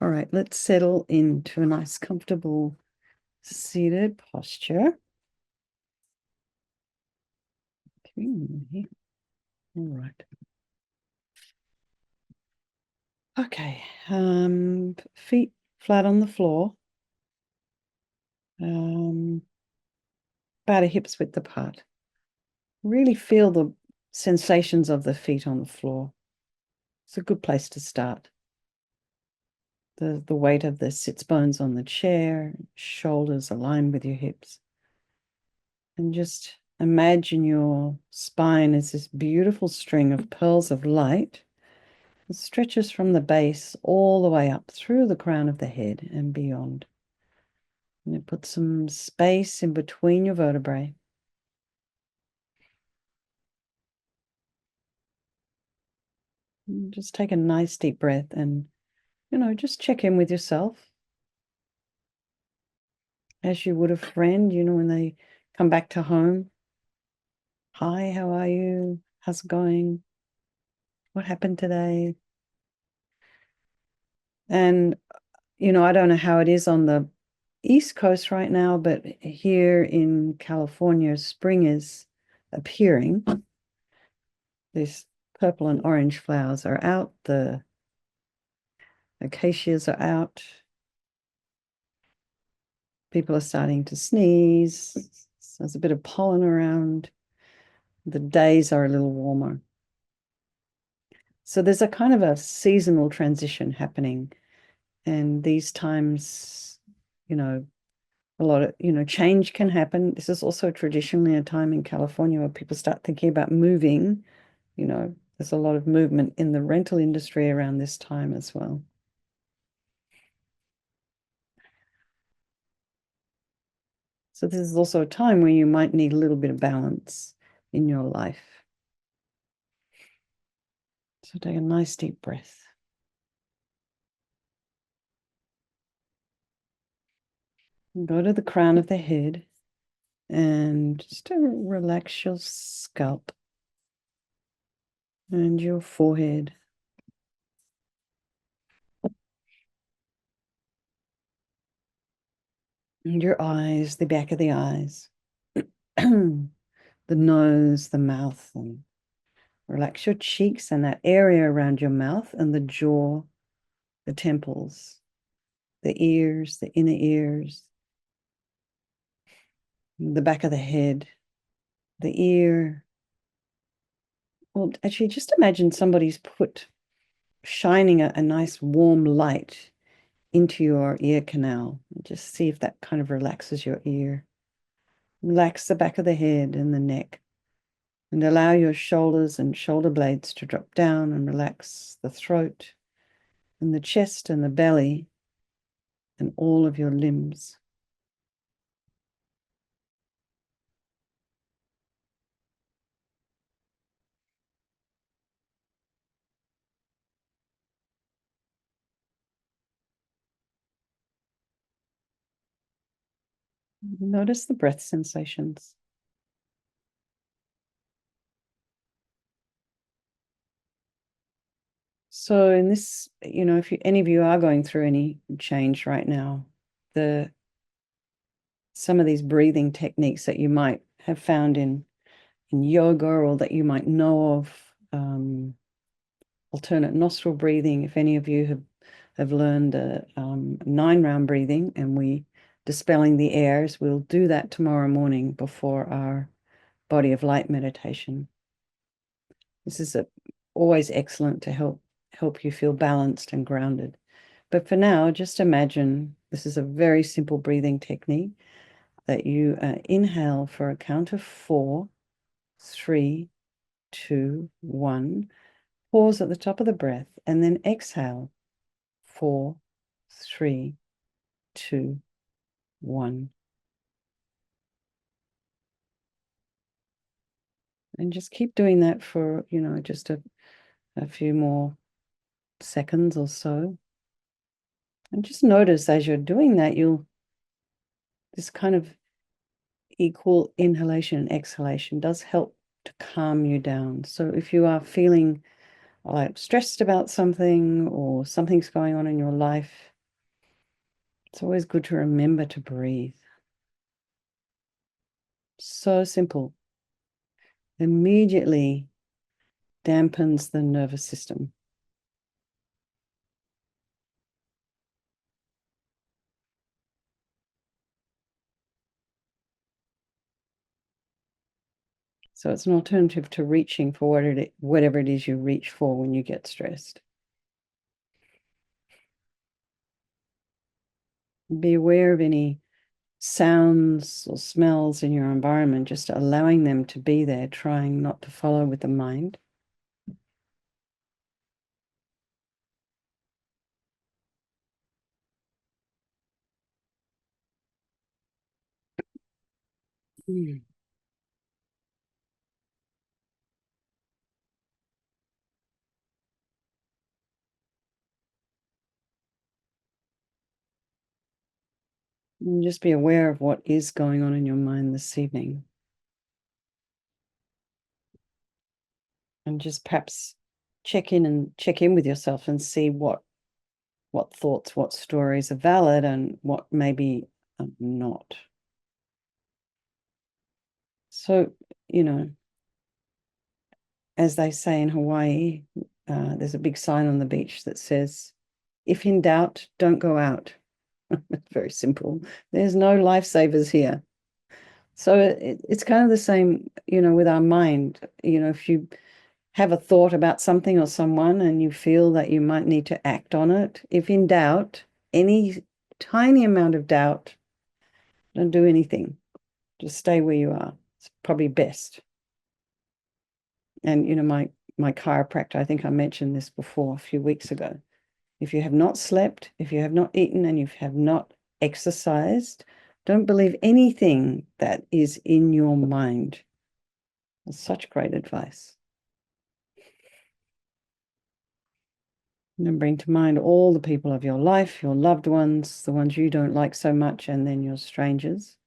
All right, let's settle into a nice, comfortable seated posture. Okay. All right. Okay. Feet flat on the floor. About a hip's width apart. Really feel the sensations of the feet on the floor. It's a good place to start. The weight of the sits bones on the chair, shoulders aligned with your hips. And just imagine your spine as this beautiful string of pearls of light. It stretches from the base all the way up through the crown of the head and beyond. And it puts some space in between your vertebrae. And just take a nice deep breath and, just check in with yourself as you would a friend, when they come back to home. Hi, how are you? How's it going? What happened today? And, I don't know how it is on the East Coast right now, but here in California, spring is appearing. These purple and orange flowers are out. The acacias are out. People are starting to sneeze. There's a bit of pollen around. The days are a little warmer. So there's a kind of a seasonal transition happening. And these times, a lot of, change can happen. This is also traditionally a time in California where people start thinking about moving. There's a lot of movement in the rental industry around this time as well. So this is also a time where you might need a little bit of balance in your life. So take a nice deep breath. Go to the crown of the head and just to relax your scalp and your forehead. And your eyes, the back of the eyes, the nose, the mouth, and relax your cheeks and that area around your mouth and the jaw, the temples, the ears, the inner ears, the back of the head, the ear. Well, actually, just imagine somebody's shining a nice warm light into your ear canal. Just see if that kind of relaxes your ear. Relax the back of the head and the neck. And allow your shoulders and shoulder blades to drop down and relax the throat and the chest and the belly and all of your limbs. Notice the breath sensations. So in this, if any of you are going through any change right now, some of these breathing techniques that you might have found in yoga or that you might know of, alternate nostril breathing. If any of you have learned 9-round breathing and we dispelling the airs, we'll do that tomorrow morning before our body of light meditation. This is always excellent to help you feel balanced and grounded. But for now, just imagine this is a very simple breathing technique that you inhale for a count of 4, 3, 2, 1. Pause at the top of the breath and then exhale 4, 3, 2, 1. And just keep doing that for, just a few more seconds or so. And just notice as you're doing that, this kind of equal inhalation and exhalation does help to calm you down. So if you are feeling like stressed about something or something's going on in your life, it's always good to remember to breathe. So simple. Immediately dampens the nervous system. So it's an alternative to reaching for whatever it is you reach for when you get stressed. Be aware of any sounds or smells in your environment, just allowing them to be there, trying not to follow with the mind. Mm. And just be aware of what is going on in your mind this evening. And just perhaps check in with yourself and see what thoughts, what stories are valid and what maybe are not. So, as they say in Hawaii, there's a big sign on the beach that says, "If in doubt, don't go out." It's very simple. There's no lifesavers here. So it's kind of the same, with our mind. If you have a thought about something or someone and you feel that you might need to act on it, if in doubt, any tiny amount of doubt, don't do anything. Just stay where you are. It's probably best. And my chiropractor, I think I mentioned this before a few weeks ago. If you have not slept, if you have not eaten, and you have not exercised, don't believe anything that is in your mind. That's such great advice. And then bring to mind all the people of your life, your loved ones, the ones you don't like so much, and then your strangers.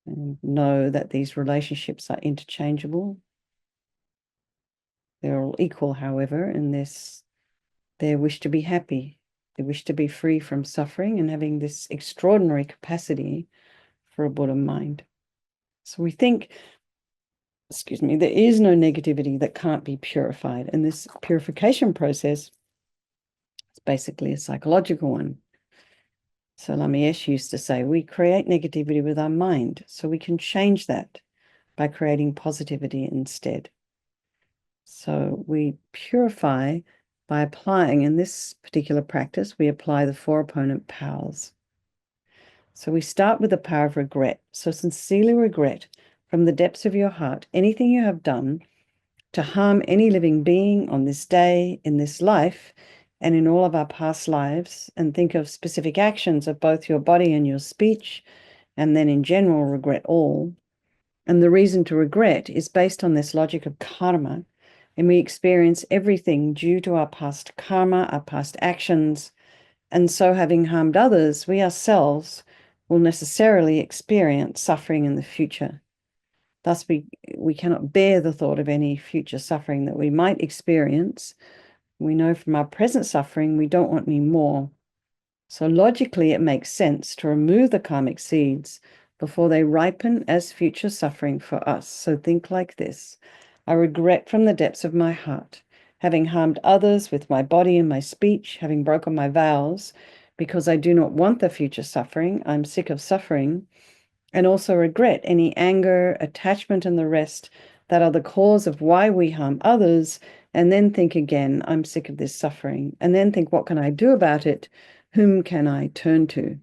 And know that these relationships are interchangeable. They're all equal, however, in their wish to be happy, their wish to be free from suffering and having this extraordinary capacity for a Buddha mind. So we think, there is no negativity that can't be purified. And this purification process is basically a psychological one. So Lama used to say, we create negativity with our mind, so we can change that by creating positivity instead. So we purify by applying, in this particular practice, we apply the four opponent powers. So we start with the power of regret. So sincerely regret from the depths of your heart anything you have done to harm any living being on this day, in this life, and in all of our past lives, and think of specific actions of both your body and your speech, and then in general regret all. And the reason to regret is based on this logic of karma, and we experience everything due to our past karma, our past actions, and so having harmed others, we ourselves will necessarily experience suffering in the future. Thus, we cannot bear the thought of any future suffering that we might experience. We know from our present suffering we don't want any more. So logically, it makes sense to remove the karmic seeds before they ripen as future suffering for us. So think like this. I regret from the depths of my heart, having harmed others with my body and my speech, having broken my vows, because I do not want the future suffering. I'm sick of suffering. And also regret any anger, attachment, and the rest that are the cause of why we harm others, and then think again, I'm sick of this suffering, and then think, what can I do about it? Whom can I turn to?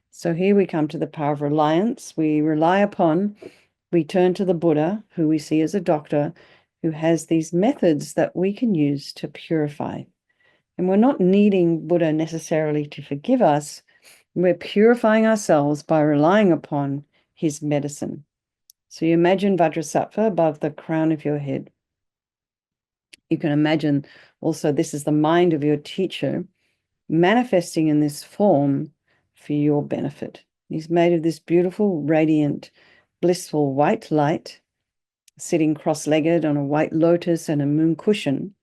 So here we come to the power of reliance. We turn to the Buddha, who we see as a doctor, who has these methods that we can use to purify. And we're not needing Buddha necessarily to forgive us. We're purifying ourselves by relying upon his medicine. So you imagine Vajrasattva above the crown of your head. You can imagine also this is the mind of your teacher manifesting in this form for your benefit. He's made of this beautiful, radiant, blissful white light, sitting cross-legged on a white lotus and a moon cushion.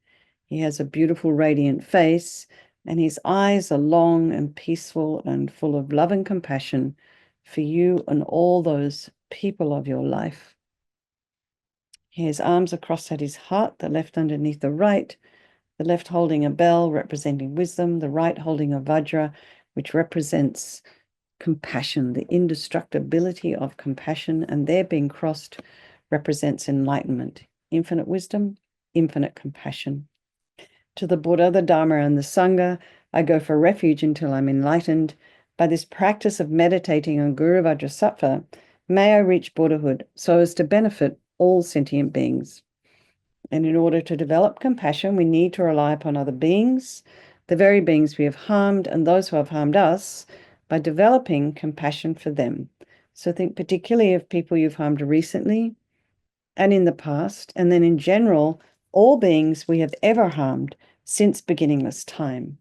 He has a beautiful, radiant face, and his eyes are long and peaceful and full of love and compassion for you and all those people of your life. His arms are crossed at his heart, the left underneath the right, the left holding a bell representing wisdom, the right holding a vajra, which represents compassion, the indestructibility of compassion, and their being crossed represents enlightenment, infinite wisdom, infinite compassion. To the Buddha, the Dharma, and the Sangha, I go for refuge until I'm enlightened. By this practice of meditating on Guru Vajrasattva, may I reach Buddhahood so as to benefit all sentient beings. And in order to develop compassion, we need to rely upon other beings, the very beings we have harmed, and those who have harmed us, by developing compassion for them. So think particularly of people you've harmed recently and in the past, and then in general, all beings we have ever harmed since beginningless time.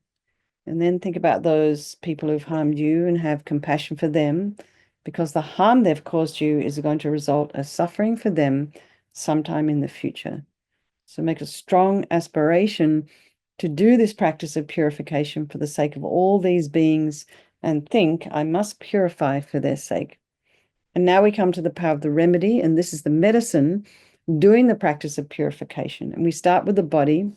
And then think about those people who've harmed you and have compassion for them, because the harm they've caused you is going to result as suffering for them sometime in the future. So make a strong aspiration to do this practice of purification for the sake of all these beings, and think, I must purify for their sake. And now we come to the power of the remedy, and this is the medicine doing the practice of purification. And we start with the body,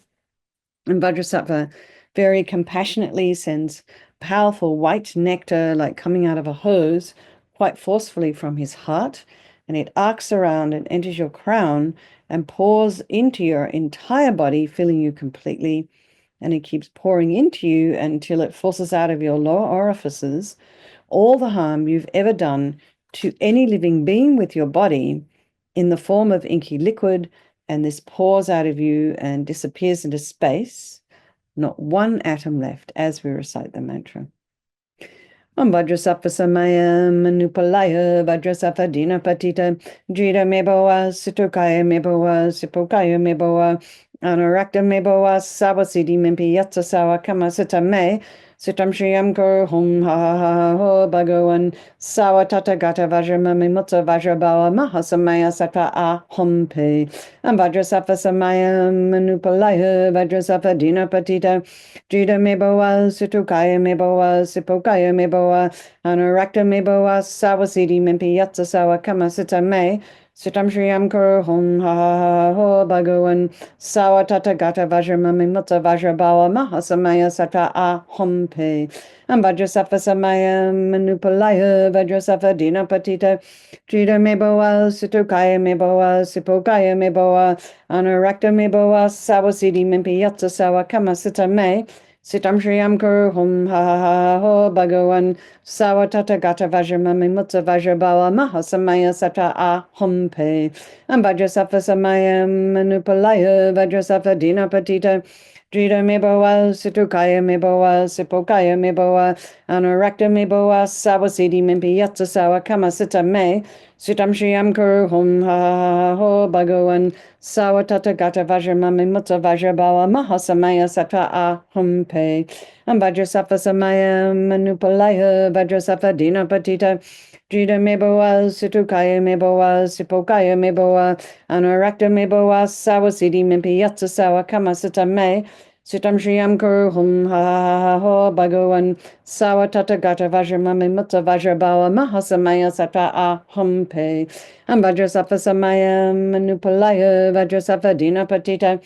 and Vajrasattva very compassionately sends powerful white nectar, like coming out of a hose, quite forcefully from his heart, and it arcs around and enters your crown and pours into your entire body, filling you completely. And it keeps pouring into you until it forces out of your lower orifices all the harm you've ever done to any living being with your body in the form of inky liquid, and this pours out of you and disappears into space. Not one atom left as we recite the mantra. Om Vajrasattva Samaya Manupalaya Vajrasattva Dinapatita Jita Meboa Situkaya Meboa Sipokaya Meboa Anarakta Meboa Sawasidi Mimpi Yatsa Sawa Kamasita Me Sitam Shriyam Kor Hum Ha Ha Ha Ho Bhagavan Sawa Tata Gata Vajramami Mutta Vajrabawa Mahasamaya Sattva A Hum Pe Am Vajrasattva Samaya Manupalaya Vajrasattva Dinapatita Jita Meboa Situkaya Meboa Sipokaya Meboa Anarakta Meboa Sawasidi Mimpi Yatsa Sawa Kamasita Me Sitam Shriyam Kor Hum Ha Ha Ha Ho Bhagavan Sawa Tata Gata Vajramami Mutta Vajrabawa Mahasamaya Sattva A Hum Pe Am Vajrasattva Samaya Manupalaya Vajrasattva Dinapatita Jita Meboa Situkaya Meboa Sipokaya Meboa Anarakta Meboa Sawasidi Mimpi Yatsa Sawa Kamasita Me Sitam Shriyam Kor Hum Ha Ha Ha Ho Bhagavan Sawa Tata Gata Vajramami Mutta Vajrabawa Mahasamaya Sattva A Hum Pe Am Vajrasattva Samaya Manupalaya Vajrasattva Dinapatita Jita Meboa Situkaya Meboa Sipokaya Meboa Anarakta Meboa Sawasidi Mimpi Yatsa Sawa Kamasita Me Sitam Shriyam Kor Hum Ha Ha Ha Ho Bhagavan Sawa Tata Gata Vajramami Mutta Vajrabawa Mahasamaya Sattva A Hum Pe Am Vajrasattva Samaya Manupalaya Vajrasattva Dinapatita Jita Meboa Situkaya Meboa Sipokaya Meboa Anarakta Meboa Sawasidi Mimpi Yatsa Sawa Kamasita Me Sitam Shriyam Kor Hum Ha Ha Ha Ho Bhagavan Sawa Tata Gata Vajramami Mutta Vajrabawa Mahasamaya Sattva A Hum Pe Am Vajrasattva Samaya Manupalaya Vajrasattva Dinapatita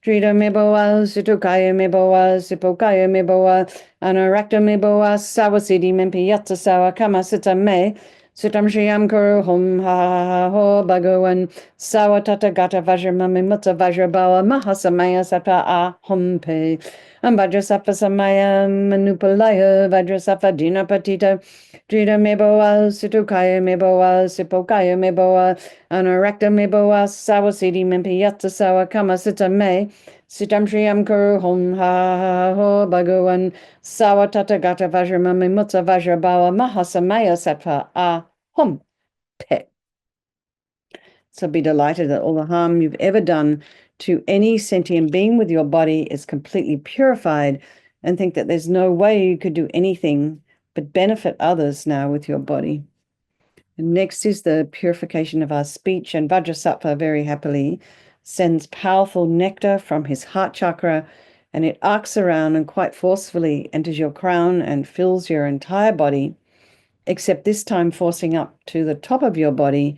Jita Meboa Situkaya Meboa Sipokaya Meboa Anarakta Meboa Sawasidi Mimpi Yatsa Sawa Kamasita Me Sitam Shriyam Kor Hum Ha Ha Ha Ho Bhagavan Sawa Tata Gata Vajramami Mutta Vajrabawa Mahasamaya Sattva A Hum Pe Am Vajrasattva Samaya Manupalaya Vajrasattva Dinapatita Jita Meboa Situkaya Meboa Sipokaya Meboa Anarakta Meboa Sawasidi Mimpi Yatsa Sawa Kamasita Me Sitam Shriyam Kor Hum Ha Ha Ha Ho Bhagavan Sawa Tata Gata Vajramami Mutta Vajrabawa Mahasamaya Sattva A Hum Pe. So be delighted that all the harm you've ever done to any sentient being with your body is completely purified, and think that there's no way you could do anything but benefit others now with your body. And next is the purification of our speech, and Vajrasattva very happily sends powerful nectar from his heart chakra, and it arcs around and quite forcefully enters your crown and fills your entire body, except this time forcing up to the top of your body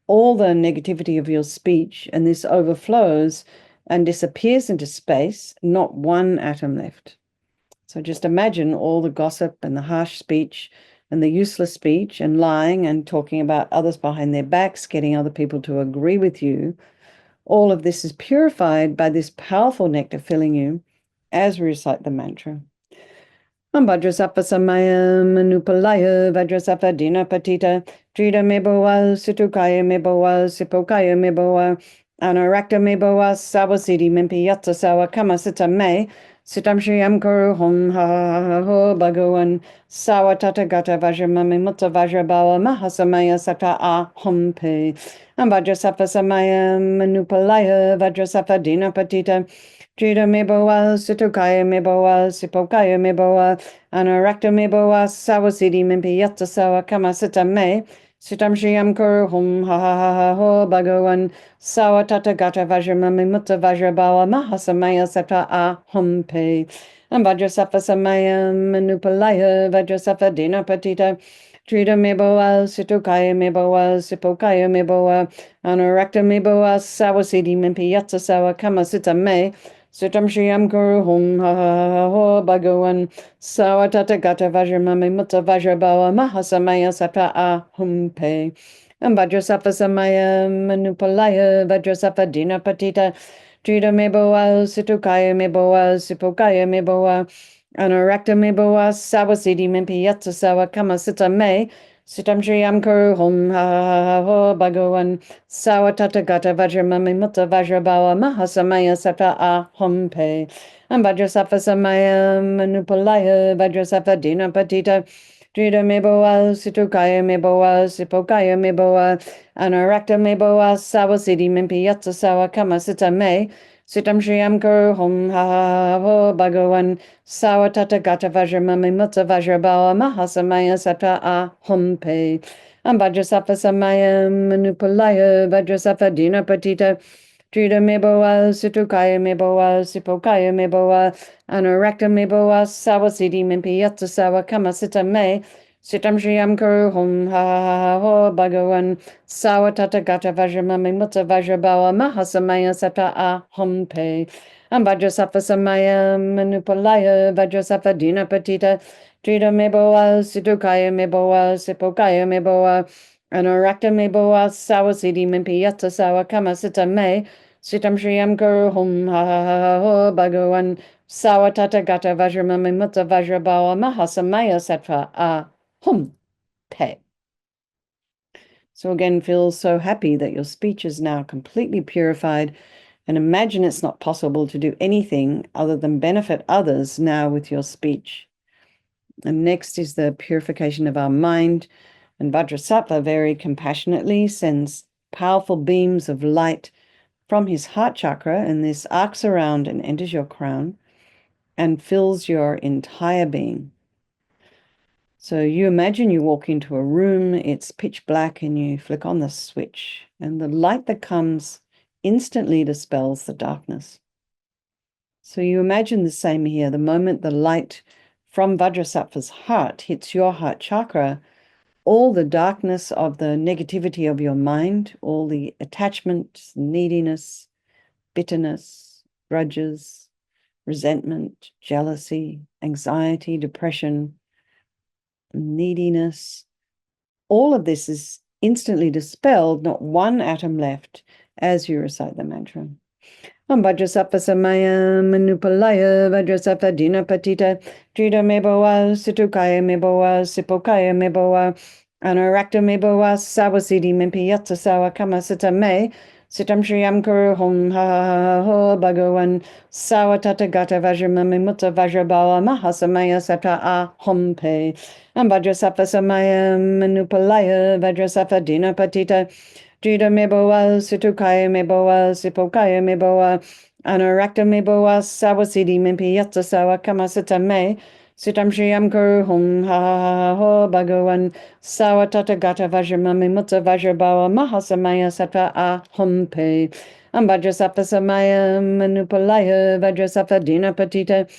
all the negativity of your speech, and this overflows and disappears into space, not one atom left. So just imagine all the gossip and the harsh speech and the useless speech and lying and talking about others behind their backs, getting other people to agree with you. All of this is purified by this powerful nectar filling you as we recite the mantra. Vajrasattva samaya manupalaya vajrasattva dinapatita trida meboa situkaya meboa sipokaya meboa anarakta meboa sawasiti mimpiyatsa sawa kamasita me sitam shriyam kuru hum ha ha ha ho bhagavan sawa tatagata vajramami mutta vajrabawa mahasamaya sata a hum pe vajrasattva samaya manupalaya vajrasattva dinapatita Trida meboa, situkaya meboa, sipokaya meboa, anarakta meboa, sawasiti mimpiyatsa sawa kamasita me, sitam shriyam kuru hum ha ha ha ha ho bhagavan, sawa tatagata vajramami mutta vajrabawa mahasamaya sata a hum pe. Vajrasattva samaya manupalaya, vajrasattva dinapatita, Trida meboa, situkaya meboa, sipokaya meboa, anarakta meboa, sawasiti mimpiyatsa sawa kamasita me, Sutam Shriyam Kuru Hum Ha Ha Ha Ho Bhagavan Sawa Tatagata Vajramami Mutta Vajrabawa Mahasamaya Sata A Hum Pe Vajrasattva Samaya Manupalaya Vajrasattva Dinapatita Trida Meboa Situkaya Meboa Sipokaya Meboa Anarakta Meboa Sawasiti Mimpiyatsa Sawa Kamasita Me Sitam Shriyam Kuru Hum Ha Ha Ha Ho Bhagavan Sawa Tatagata Vajramami Mutta Vajrabawa Mahasamaya Sata A Hum Pe Vajrasattva Samaya Manupalaya Vajrasattva Dinapatita Trida Meboa Situkaya Meboa Sipokaya Meboa Anarakta Meboa Sawasiti Mimpiyatsa Sawa Kamasita Me Sitam Shriyam Kuru Hum Ha Ha Ha Ho Bhagavan Sawa Tatagata Vajramami Mutta Vajrabawa Mahasamaya Sata A Hum Pe Vajrasattva Samaya Manupalaya Vajrasattva Dinapatita Trida Meboa Situkaya Meboa Sipokaya Meboa Anarakta Meboa Sawasiti Mimpiyatsa Sawa Kamasita Me Sitam Shriyam Kuru Hum Ha Ha Ha Ho Bhagavan Sawa Tatagata Vajramami Mutta Vajrabawa Mahasamaya Sata A Hum Pe Vajrasattva Samaya Manupalaya Vajrasattva Dinapatita Trida Meboa Situkaya Meboa Sipokaya Meboa Anarakta Meboa Sawasiti Mimpiyatsa Sawa Kamasita Me Sitam Shriyam Kuru Hum Ha Ha Ha Ho Bhagavan Sawa Tatagata Vajramami Mutta Vajrabawa Mahasamaya Sata A Hum Pe. So again, feel so happy that your speech is now completely purified, and imagine it's not possible to do anything other than benefit others now with your speech. And next is the purification of our mind. And Vajrasattva very compassionately sends powerful beams of light from his heart chakra, and this arcs around and enters your crown and fills your entire being. So you imagine you walk into a room, it's pitch black, and you flick on the switch, and the light that comes instantly dispels the darkness. So you imagine the same here. The moment the light from Vajrasattva's heart hits your heart chakra, all the darkness of the negativity of your mind, all the attachment, neediness, bitterness, grudges, resentment, jealousy, anxiety, depression, neediness, all of this is instantly dispelled, not one atom left as you recite the mantra. Vajrasattva samaya manupalaya Vajrasattva dinapatita Trida meboa Situkaya meboa Sipokaya meboa Anarakta meboa Sawasiti Mimpiyatsa Sawa Kamasita Me Sitam Shriyam Kuru Hum Ha Ha Ha Ho Bhagavan Sawa Tatagata Vajramami Mutta Vajrabawa Mahasamaya Sata A Hum Pe Vajrasattva samaya manupalaya Vajrasattva dinapatita Trida meboa Situkaya meboa Sipokaya meboa Anarakta meboa Sawasiti Mimpiyatsa Sawa Kamasita Me Sitam Shriyam Kuru Hum Ha Ha Ha Ho Bhagavan Sawa Tatagata Vajramami Mutta Vajrabawa Mahasamaya Sata A Hum Pe Vajrasattva Samaya Manupalaya Vajrasattva Dina Patita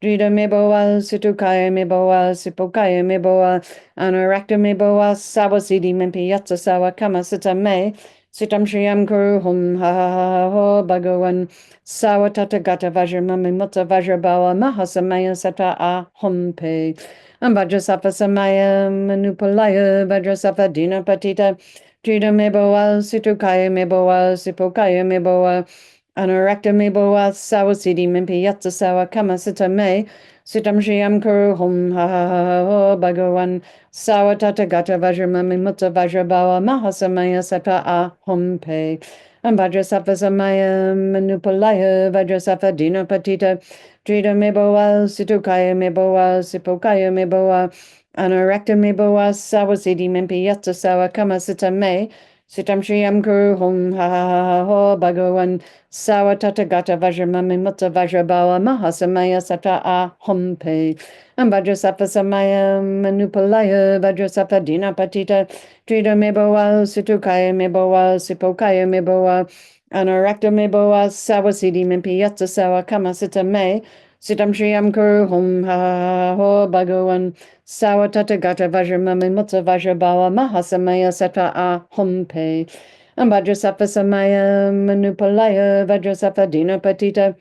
Drita Meboa Situkaya Meboa Sipokaya Meboa Anarakta Meboa Sawasidi Mempi Yatsa Sawa Kama Sita Me Sitam Shriyam Kuru Hum Ha Ha Ha Ho Bhagawan Sawa Tata Gata Vajramami Mutta Vajrabawa Mahasamaya Sata A Hum Pe Vajrasattva Samaya Manupalaya Vajrasattva Dina Patita Drita Meboa Situkaya Meboa Sipokaya Meboa Anarakta Meboa Sawasidi Mempi Yatsa Sawa Kama Sita Me Sitam Shriyam Kuru Hum Ha Ha Ha Ho Bhagawan Sawa Tata Gata Vajramami Mutta Vajrabawa Mahasamaya Sata A Hum Pe Vajrasattva Samaya Manupalaya Vajrasattva Dina Patita Drita Meboa Situkaya Meboa Sipokaya Meboa Anarakta Meboa Sawasidi Mempi Yatsa Sawa Kama Sita Me Sitam Shriyam Kuru Hum Ha Ha Ha Ho Bhagawan Sawa Tata Gata Vajramami Mutta Vajrabawa Mahasamaya Sata A Hum Pe Vajrasattva Samaya Manupalaya Vajrasattva Dina Patita Drita Meboa Situkaya Meboa Sipokaya Meboa Anarakta Meboa Sawasidi Mempi Yatsa Sawa Kama Sita Me Sitam Shriyam Kuru Hum Ha Ha Ho Bhagawan Sawa Tata Gata Vajramami Mutta Vajrabawa Mahasamaya Sata A Hum Pe Vajrasattva Samaya Manupalaya Vajrasattva Dina Patita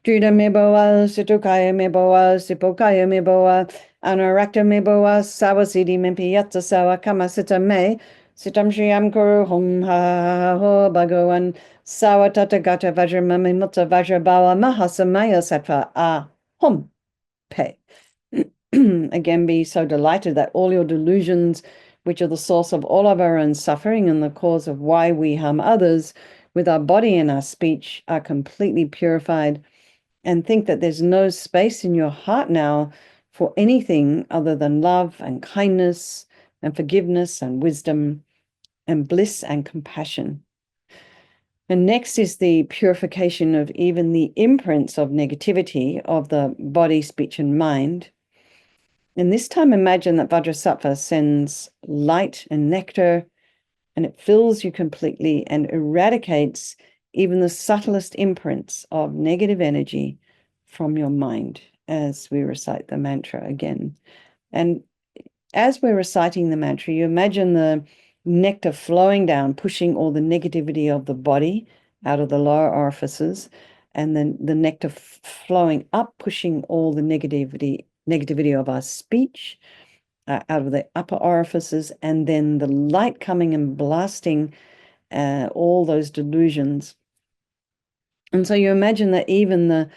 Drita Meboa Situkaya Meboa Sipokaya Meboa Anarakta Meboa Sawasidi Mempi Yatsa Sawa Kama Sita Me Sitam Shriyam Kuru Hum Ha Ha Ho Bhagawan Sawa Tata Gata Vajramami Mutta Vajrabawa Mahasamaya Sata A Hum Pe Again, be so delighted that all your delusions, which are the source of all of our own suffering and the cause of why we harm others with our body and our speech, are completely purified. And think that there's no space in your heart now for anything other than love and kindness and forgiveness and wisdom and bliss and compassion. And next is the purification of even the imprints of negativity of the body, speech, and mind. And this time, imagine that Vajrasattva sends light and nectar, and it fills you completely and eradicates even the subtlest imprints of negative energy from your mind as we recite the mantra again. And as we're reciting the mantra, you imagine the nectar flowing down, pushing all the negativity of the body out of the lower orifices, and then the nectar flowing up, pushing all the negativity of our speech out of the upper orifices, and then the light coming and blasting all those delusions. And so you imagine that even the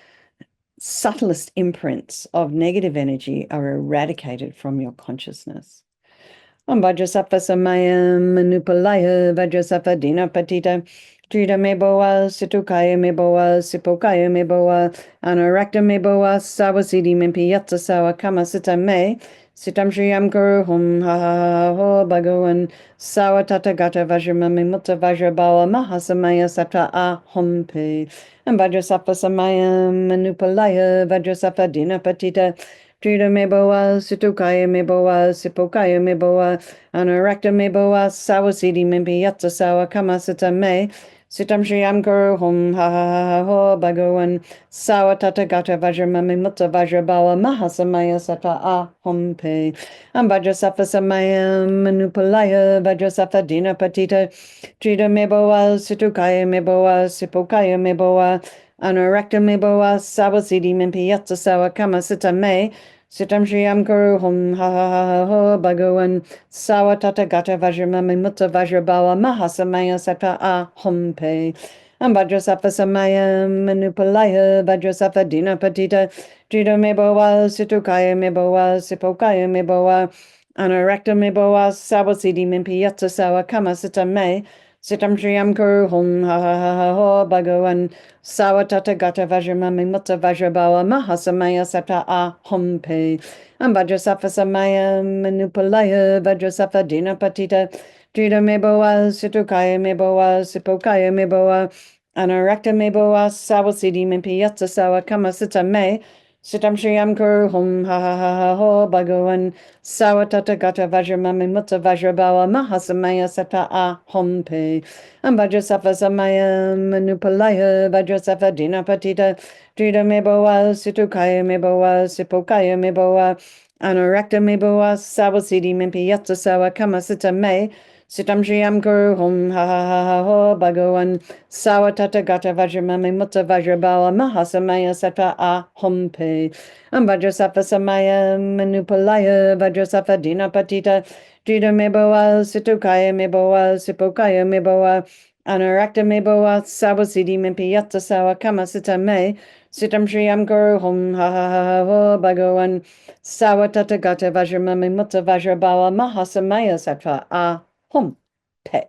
subtlest imprints of negative energy are eradicated from your consciousness. Vajrasattva Samaya Manupalaya Vajrasattva Dina Patita Drita Meboa Situkaya Meboa Sipokaya Meboa Anarakta Meboa Sawasidi Mempi Yatsa Sawa Kama Sita Me Sitam Shriyam Kuru Hum Ha Ha Ho Bhagawan Sawa Tata Gata Vajramami Mutta Vajrabawa Mahasamaya Sata A Hum Pe Vajrasattva Samaya Manupalaya Vajrasattva Dina Patita Drita Meboa Situkaya Meboa Sipokaya Meboa Anarakta Meboa Sawasidi Mempi Yatsa Sawa Kama Sita Me Sitam Shriyam Kuru Hum Ha Ha Ho Bhagawan Sawa Tata Gata Vajramami Mutta Vajrabawa Mahasamaya Sata A Hum Pe Vajrasattva Samaya Manupalaya Vajrasattva Dina Patita Drita Meboa Situkaya Meboa Sipokaya Meboa Anarakta Meboa Sawasidi Mempi Yatsa Sawa Kama Sita Me Sitam Shriyam Kuru Hum Ha Ha Ho Bhagawan Sawa Tata Gata Vajramami Mutta Vajrabawa Mahasamaya Sata A Hum Pe Vajrasattva Samaya Manupalaya Vajrasattva Dina Patita Drita Meboa Situkaya Meboa Sipokaya Meboa Anarakta Meboa Sawasidi Mempi Yatsa Sawa Kama Sita Me Sitam Shriyam Kuru Hum Ha Ha Ho Bhagawan Sawa Tata Gata Vajramami Mutta Vajrabawa Mahasamaya Sata A Hum Pe Vajrasattva Samaya Manupalaya Vajrasattva Dina Patita Drita Meboa Situkaya Meboa Sipokaya Meboa Anarakta Meboa Sawasidi Mempi Yatsa Sawa Kama Sita Me Sitam Shriyam Guru Hum Ha Ha Ha Ha Ho Bhagavan Sawatata Gata Vajramami Mutta Vajrabawa Mahasamaya Sata A Hum Pe Vajrasafa Samaya Manupalaya Vajrasafa Dinapatita Drida Meboa Situkaya Meboa Sipokaya Meboa Anurakta Meboa Sawasidi Mimpi Yatsa Sawa Kamasita Me Sitam Shriyam Guru Hum Ha Ha Ha Ha Ho Bhagavan Sawatata Gata Vajramami Mutta Vajrabawa Mahasamaya Sata A Hum Pe Vajrasafa Samaya Manupalaya Vajrasafa Dinapatita Drida Meboa Situkaya Meboa Sipokaya Meboa Anurakta Meboa Sawasidi Mimpi Yatsa Sawa Kamasita Me Sitam Shriyam Guru Hum Ha Ha Ha Ha Ho Bhagavan Sawatata Gata Vajramami Mutta Vajrabawa Mahasamaya Sata A Hum Pe.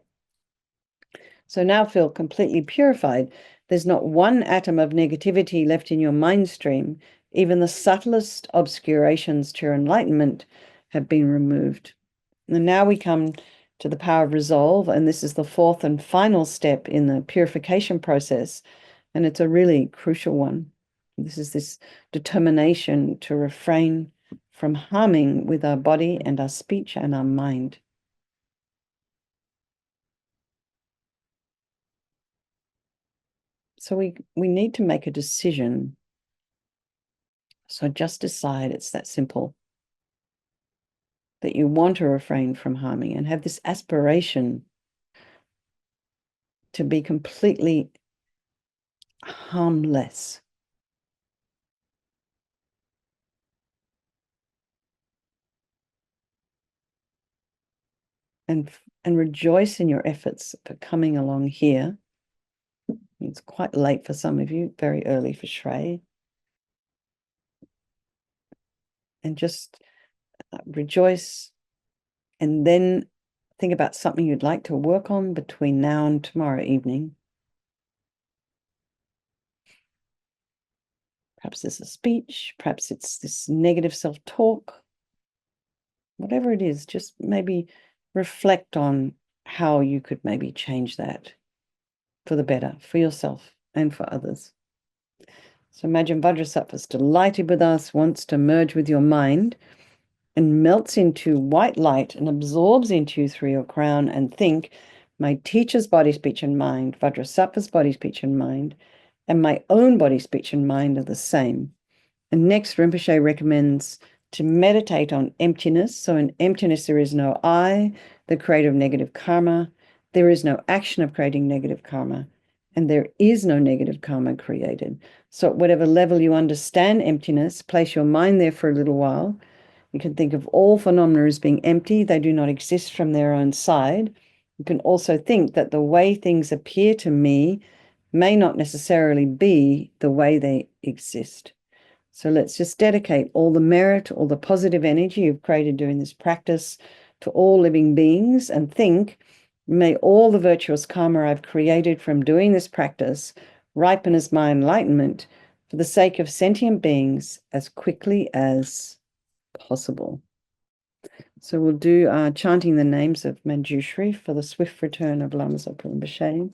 So now feel completely purified. There's not one atom of negativity left in your mind stream. Even the subtlest obscurations to your enlightenment have been removed. And now we come to the power of resolve, and this is the fourth and final step in the purification process, and it's a really crucial one. This is this determination to refrain from harming with our body and our speech and our mind. So we need to make a decision. So just decide, it's that simple, that you want to refrain from harming and have this aspiration to be completely harmless. And rejoice in your efforts for coming along here. It's quite late for some of you, very early for Shrey. And just rejoice, and then think about something you'd like to work on between now and tomorrow evening. Perhaps it's a speech, perhaps it's this negative self-talk. Whatever it is, just maybe reflect on how you could maybe change that for the better, for yourself and for others. So imagine Vajrasattva is delighted with us, wants to merge with your mind, and melts into white light and absorbs into you through your crown. And think, my teacher's body, speech, and mind, Vajrasattva's body, speech, and mind, and my own body, speech, and mind are the same. And next, Rinpoche recommends to meditate on emptiness. So in emptiness, there is no I, the creator of negative karma. There is no action of creating negative karma. And there is no negative karma created. So at whatever level you understand emptiness, place your mind there for a little while. You can think of all phenomena as being empty. They do not exist from their own side. You can also think that the way things appear to me may not necessarily be the way they exist. So let's just dedicate all the merit, all the positive energy you've created doing this practice to all living beings, and think, may all the virtuous karma I've created from doing this practice ripen as my enlightenment for the sake of sentient beings as quickly as possible. So we'll do chanting the names of Manjushri for the swift return of Lama Zopa Rinpoche.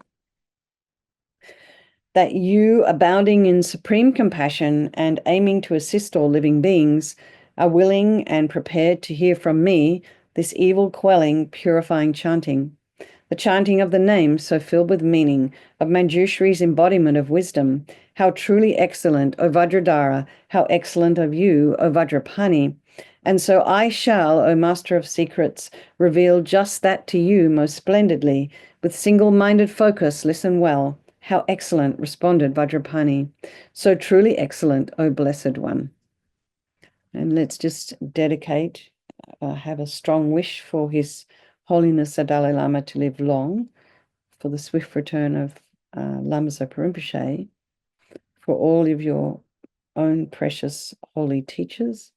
That you, abounding in supreme compassion and aiming to assist all living beings, are willing and prepared to hear from me this evil-quelling, purifying chanting. The chanting of the name, so filled with meaning, of Manjushri's embodiment of wisdom. How truly excellent, O Vajradhara, how excellent of you, O Vajrapani. And so I shall, O Master of Secrets, reveal just that to you most splendidly. With single-minded focus, listen well. How excellent, responded Vajrapani. So truly excellent, O Blessed One. And let's just dedicate, have a strong wish for His Holiness the Dalai Lama to live long, for the swift return of Lama Zopa Rinpoche, for all of your own precious holy teachers,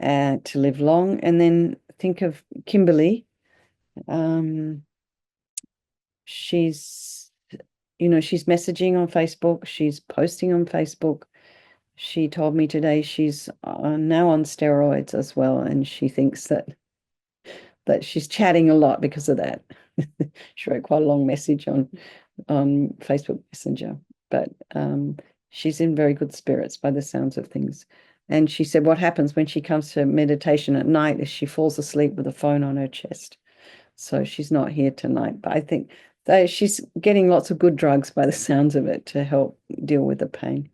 to live long. And then think of Kimberly. She's messaging on Facebook. She's posting on Facebook. She told me today she's now on steroids as well, and she thinks that she's chatting a lot because of that. She wrote quite a long message on Facebook Messenger. But she's in very good spirits by the sounds of things. And she said what happens when she comes to meditation at night is she falls asleep with a phone on her chest. So she's not here tonight, but I think she's getting lots of good drugs by the sounds of it to help deal with the pain.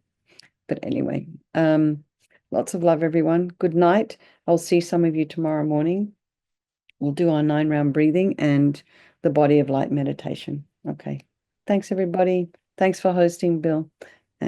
But anyway, lots of love, everyone. Good night. I'll see some of you tomorrow morning. We'll do our 9-round breathing and the body of light meditation. Okay. Thanks, everybody. Thanks for hosting, Bill.